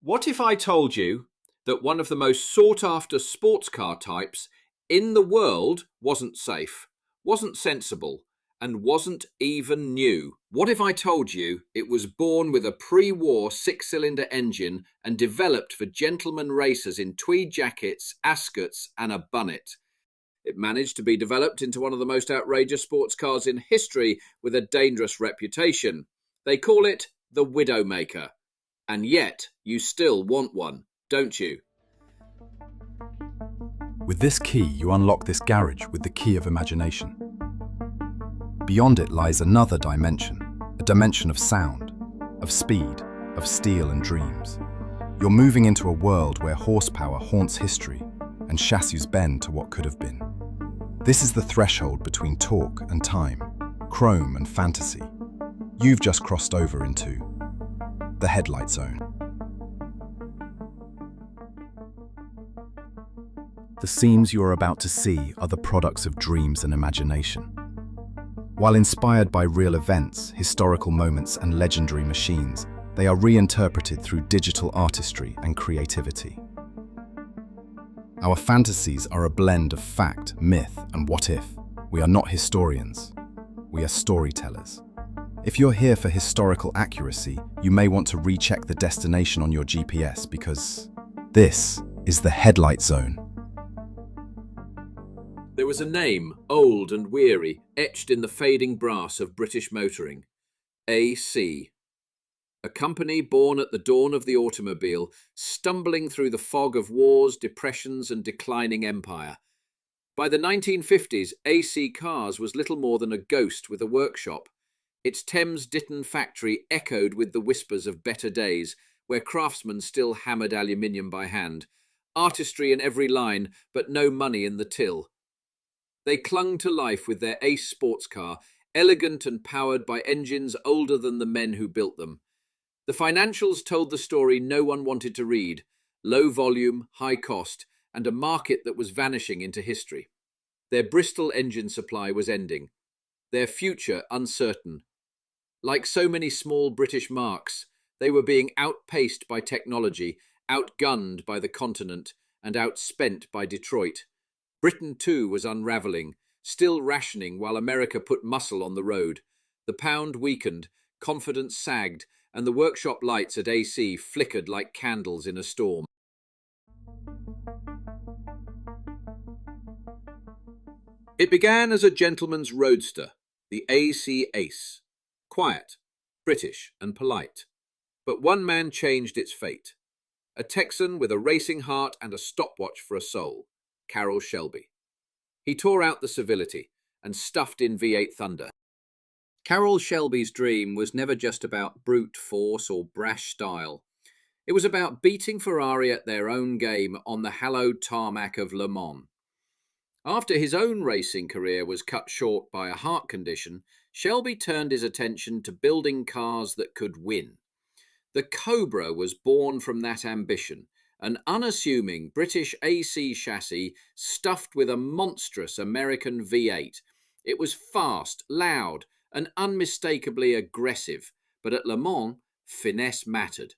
What if I told you that one of the most sought after sports car types in the world wasn't safe, wasn't sensible, and wasn't even new? What if I told you it was born with a pre-war six-cylinder engine and developed for gentlemen racers in tweed jackets, ascots, and a bunnet? It managed to be developed into one of the most outrageous sports cars in history with a dangerous reputation. They call it the Widowmaker. And yet, you still want one, don't you? With this key, you unlock this garage with the key of imagination. Beyond it lies another dimension, a dimension of sound, of speed, of steel and dreams. You're moving into a world where horsepower haunts history and chassis bend to what could have been. This is the threshold between torque and time, chrome and fantasy. You've just crossed over into the Headlight Zone. The scenes you are about to see are the products of dreams and imagination. While inspired by real events, historical moments, and legendary machines, they are reinterpreted through digital artistry and creativity. Our fantasies are a blend of fact, myth, and what if. We are not historians. We are storytellers. If you're here for historical accuracy, you may want to recheck the destination on your GPS because this is the Headlight Zone. There was a name, old and weary, etched in the fading brass of British motoring. AC. A company born at the dawn of the automobile, stumbling through the fog of wars, depressions, and declining empire. By the 1950s, AC Cars was little more than a ghost with a workshop. Its Thames Ditton factory echoed with the whispers of better days, where craftsmen still hammered aluminium by hand. Artistry in every line, but no money in the till. They clung to life with their Ace sports car, elegant and powered by engines older than the men who built them. The financials told the story no one wanted to read: low volume, high cost, and a market that was vanishing into history. Their Bristol engine supply was ending. Their future uncertain. Like so many small British marques, they were being outpaced by technology, outgunned by the continent, and outspent by Detroit. Britain too was unravelling, still rationing while America put muscle on the road. The pound weakened, confidence sagged, and the workshop lights at AC flickered like candles in a storm. It began as a gentleman's roadster, the AC Ace. Quiet, British and polite. But one man changed its fate. A Texan with a racing heart and a stopwatch for a soul. Shelby. He tore out the civility and stuffed in V8 thunder. Shelby's dream was never just about brute force or brash style. It was about beating Ferrari at their own game on the hallowed tarmac of Le Mans. After his own racing career was cut short by a heart condition, Shelby turned his attention to building cars that could win. The Cobra was born from that ambition, an unassuming British AC chassis stuffed with a monstrous American V8. It was fast, loud, and unmistakably aggressive, but at Le Mans, finesse mattered.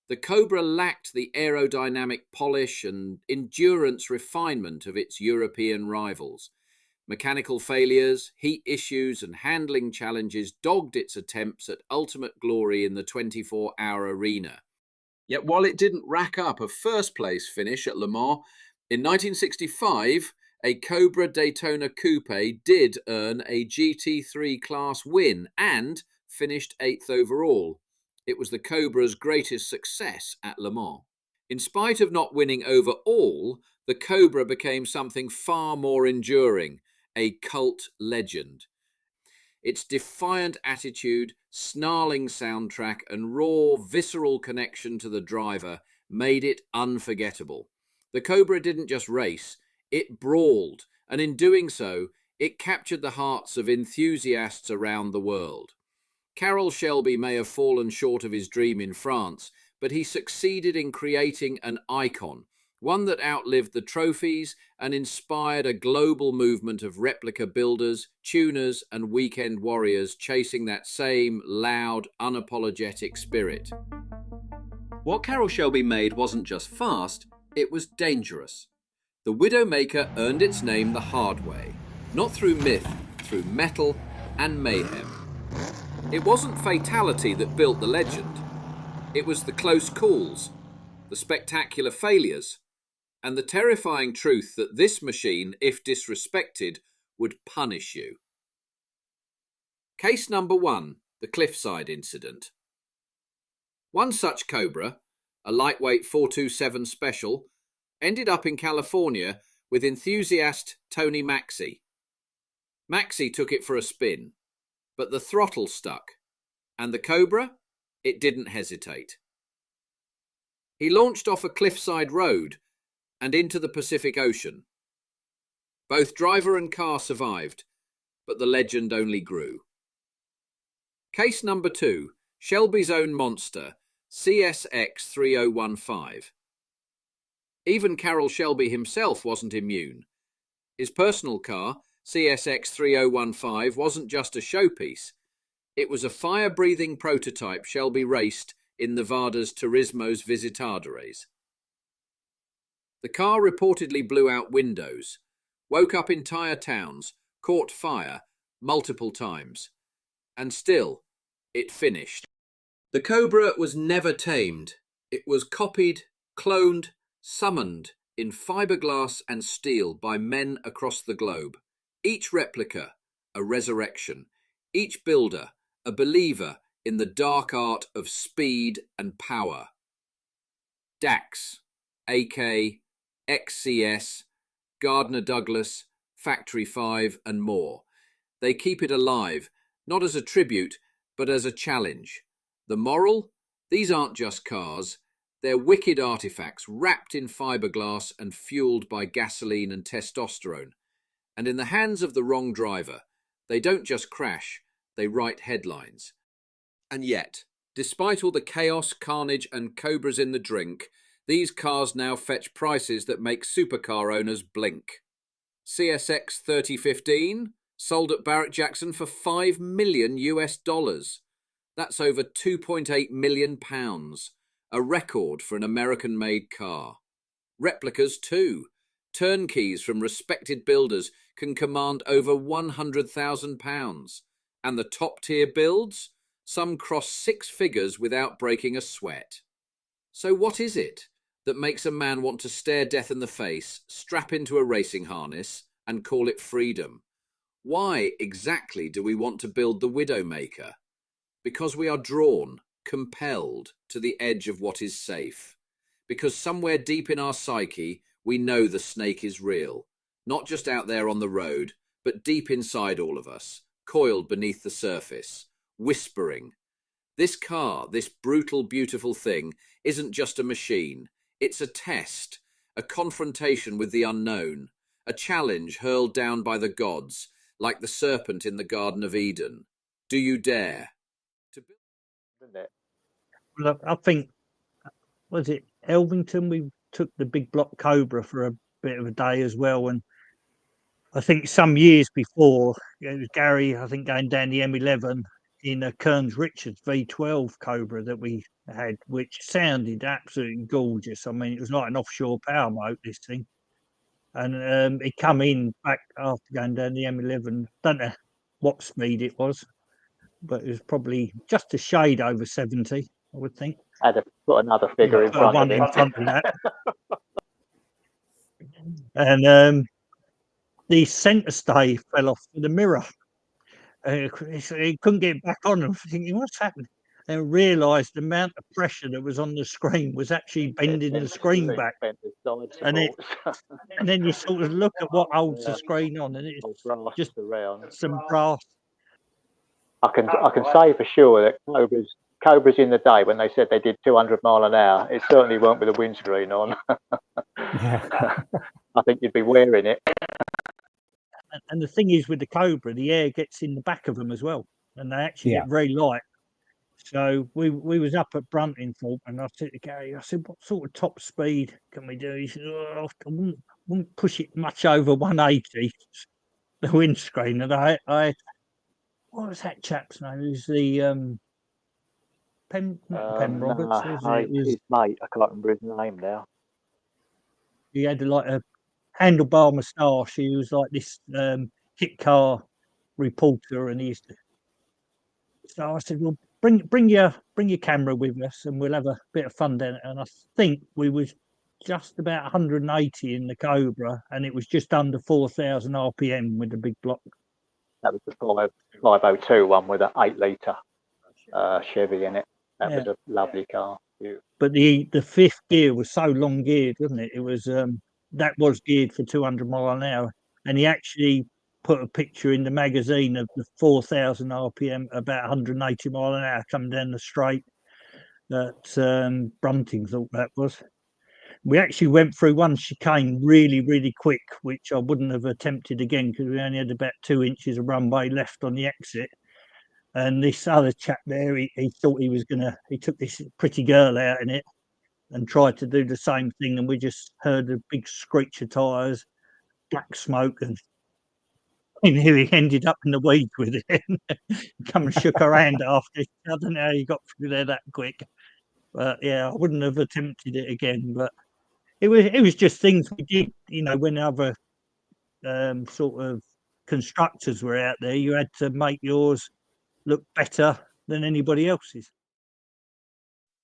The Cobra lacked the aerodynamic polish and endurance refinement of its European rivals. Mechanical failures, heat issues, and handling challenges dogged its attempts at ultimate glory in the 24-hour arena. Yet while it didn't rack up a first-place finish at Le Mans, in 1965, a Cobra Daytona Coupe did earn a GT3 class win and finished 8th overall. It was the Cobra's greatest success at Le Mans. In spite of not winning overall, the Cobra became something far more enduring, a cult legend. Its defiant attitude, snarling soundtrack, and raw, visceral connection to the driver made it unforgettable. The Cobra didn't just race, it brawled, and in doing so, it captured the hearts of enthusiasts around the world. Shelby may have fallen short of his dream in France, but he succeeded in creating an icon, one that outlived the trophies and inspired a global movement of replica builders, tuners, and weekend warriors chasing that same loud, unapologetic spirit. What Carroll Shelby made wasn't just fast, it was dangerous. The Widowmaker earned its name the hard way, not through myth, through metal and mayhem. It wasn't fatality that built the legend. It was the close calls, the spectacular failures, and the terrifying truth that this machine, if disrespected, would punish you. Case number 1, the Cliffside incident. One such Cobra, a lightweight 427 Special, ended up in California with enthusiast Tony Maxey. Maxey took it for a spin, but the throttle stuck, and the Cobra, it didn't hesitate. He launched off a cliffside road and into the Pacific Ocean. Both driver and car survived, but the legend only grew. Case number 2, Shelby's own monster, CSX 3015. Even Carroll Shelby himself wasn't immune. His personal car, CSX 3015, wasn't just a showpiece. It was a fire-breathing prototype Shelby raced in Nevada's Turismo's Visitadores. The car reportedly blew out windows, woke up entire towns, caught fire multiple times, and still, it finished. The Cobra was never tamed. It was copied, cloned, summoned in fiberglass and steel by men across the globe. Each replica, a resurrection. Each builder, a believer in the dark art of speed and power. Dax, AK, XCS, Gardner Douglas, Factory 5 and more. They keep it alive, not as a tribute, but as a challenge. The moral? These aren't just cars. They're wicked artifacts wrapped in fiberglass and fueled by gasoline and testosterone. And in the hands of the wrong driver, they don't just crash, they write headlines. And yet, despite all the chaos, carnage and cobras in the drink, these cars now fetch prices that make supercar owners blink. CSX 3015 sold at Barrett Jackson for $5 million US. That's over £2.8 million, a record for an American-made car. Replicas too. Turnkeys from respected builders can command over £100,000. And the top-tier builds? Some cross 6 figures without breaking a sweat. So what is it that makes a man want to stare death in the face, strap into a racing harness, and call it freedom? Why exactly do we want to build the Widowmaker? Because we are drawn, compelled to the edge of what is safe. Because somewhere deep in our psyche, we know the snake is real. Not just out there on the road, but deep inside all of us, coiled beneath the surface, whispering. This car, this brutal, beautiful thing, isn't just a machine. It's a test, a confrontation with the unknown, a challenge hurled down by the gods, like the serpent in the Garden of Eden. Do you dare? Look, I think, was it Elvington? We took the big block Cobra for a bit of a day as well. And I think some years before, it was Gary, I think, going down the M11 in a Kearns Richards V12 Cobra that we had, which sounded absolutely gorgeous. I mean, it was like an offshore power motor, this thing. And it come in back after going down the M11. Don't know what speed it was, but it was probably just a shade over 70, I would think. I'd have put another figure in front of it. In front of that. And the centre stay fell off the mirror. It couldn't get back on. I'm thinking, what's happened? And realised the amount of pressure that was on the screen was actually bending the screen back. And then you sort of look at what holds the screen on, and it's just some brass. I can say for sure that Cobras in the day, when they said they did 200 mile an hour, it certainly weren't with a windscreen on. I think you'd be wearing it. And the thing is, with the Cobra, the air gets in the back of them as well, and they actually get very light. So we was up at Bruntingthorpe, and I said to Gary, I said, what sort of top speed can we do? He said, I wouldn't push it much over 180, the windscreen. And I what was that chap's name? It was the not Pen Roberts, was it? It was, his mate. I can't remember his name now. he had like a handlebar moustache. He was like this hit car reporter, and he used to. So I said, "Well, bring your camera with us, and we'll have a bit of fun then." And I think we was just about 180 in the Cobra, and it was just under 4,000 RPM with the big block. That was the 502 one with an 8-litre Chevy in it. That was a lovely car. Beautiful. But the fifth gear was so long geared, wasn't it? It was that was geared for 200 mile an hour, and he actually put a picture in the magazine of the 4,000 RPM, about 180 mile an hour coming down the straight that Brunting thought that was. We actually went through one chicane really, really quick, which I wouldn't have attempted again because we only had about 2 inches of runway left on the exit. And this other chap there, he thought he was he took this pretty girl out in it and tried to do the same thing. And we just heard a big screech of tyres, black smoke, and here he ended up in the weeds with it. Come and shook her hand after. I don't know how he got through there that quick. But yeah, I wouldn't have attempted it again. But it was just things we did, when other sort of constructors were out there, you had to make yours look better than anybody else's.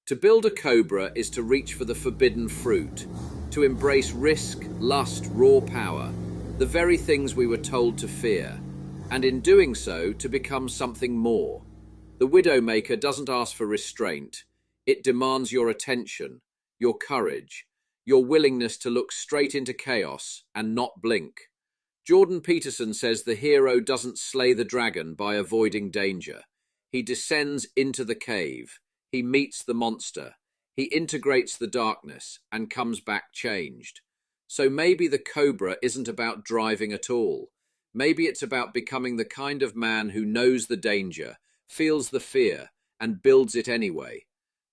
To build a Cobra is to reach for the forbidden fruit, to embrace risk, lust, raw power, the very things we were told to fear, and in doing so, to become something more. The Widowmaker doesn't ask for restraint. It demands your attention, your courage, your willingness to look straight into chaos and not blink. Jordan Peterson says the hero doesn't slay the dragon by avoiding danger. He descends into the cave. He meets the monster. He integrates the darkness and comes back changed. So maybe the Cobra isn't about driving at all. Maybe it's about becoming the kind of man who knows the danger, feels the fear, and builds it anyway.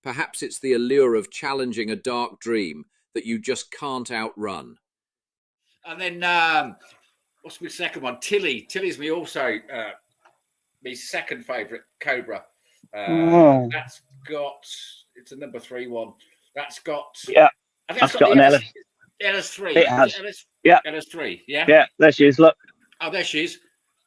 Perhaps it's the allure of challenging a dark dream that you just can't outrun. And then, what's my second one? Tilly. Tilly's me also, my second favourite Cobra. That's got, it's a number 3 one. That's got, yeah, I think that's got an LS3. It has. LS3, yeah? Yeah, there she is, look. Oh, there she is.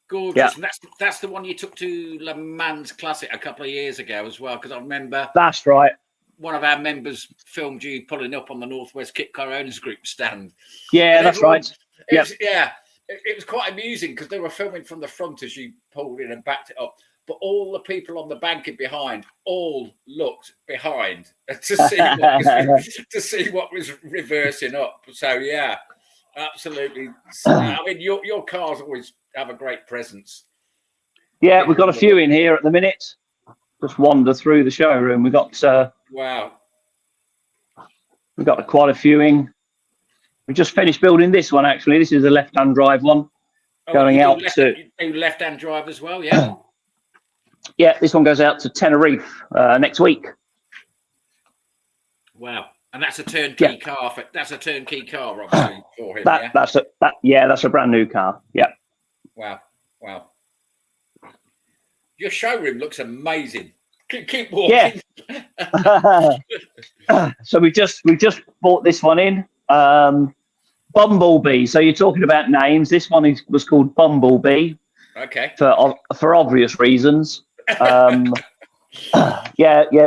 Gorgeous. Yeah. And that's the one you took to Le Mans Classic a couple of years ago as well, because I remember that's right. One of our members filmed you pulling up on the Northwest Kit Car Owners Group stand. Yeah, that's right. It was quite amusing because they were filming from the front as you pulled in and backed it up. But all the people on the banking behind all looked behind to see what was reversing up. So yeah, absolutely. I mean, your cars always have a great presence. Yeah, we've got a few in here at the minute. Just wander through the showroom. We've got wow. We've got quite a few in. We just finished building this one actually. This is a left-hand drive one going out to left-hand drive as well. Yeah. Yeah, this one goes out to Tenerife next week. Wow, and that's a turnkey car. That's a turnkey car, obviously, for him. That's a brand new car. Yeah. Wow. Your showroom looks amazing. Keep walking. Yeah. So we just bought this one in. Bumblebee. So you're talking about names. This one was called Bumblebee. Okay. For obvious reasons.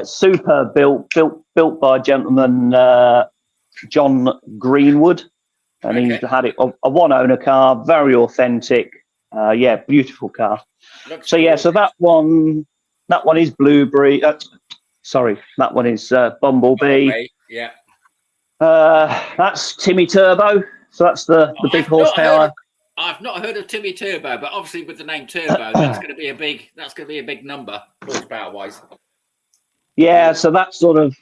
Super built by a gentleman, John Greenwood, and he's had it a one-owner car, very authentic. Beautiful car. So that one is Blueberry. That one is Bumblebee. Yeah. That's Timmy Turbo. So that's the big horsepower. I've not heard of Timmy Turbo, but obviously with the name Turbo, that's going to be a big number horsepower wise. Yeah, so that's sort of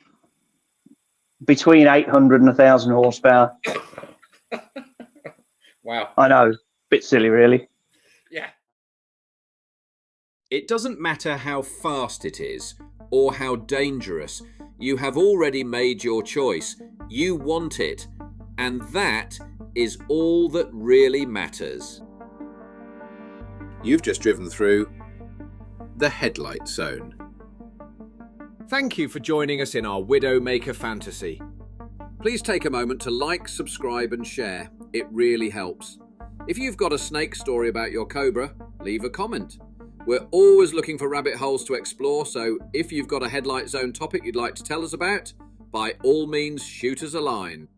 between 800 and 1,000 horsepower. Wow. I know, bit silly, really. Yeah. It doesn't matter how fast it is or how dangerous. You have already made your choice. You want it, and that is all that really matters. You've just driven through the Headlight Zone. Thank you for joining us in our Widowmaker fantasy. Please take a moment to like, subscribe and share. It really helps. If you've got a snake story about your Cobra, leave a comment. We're always looking for rabbit holes to explore, so if you've got a Headlight Zone topic you'd like to tell us about, by all means shoot us a line.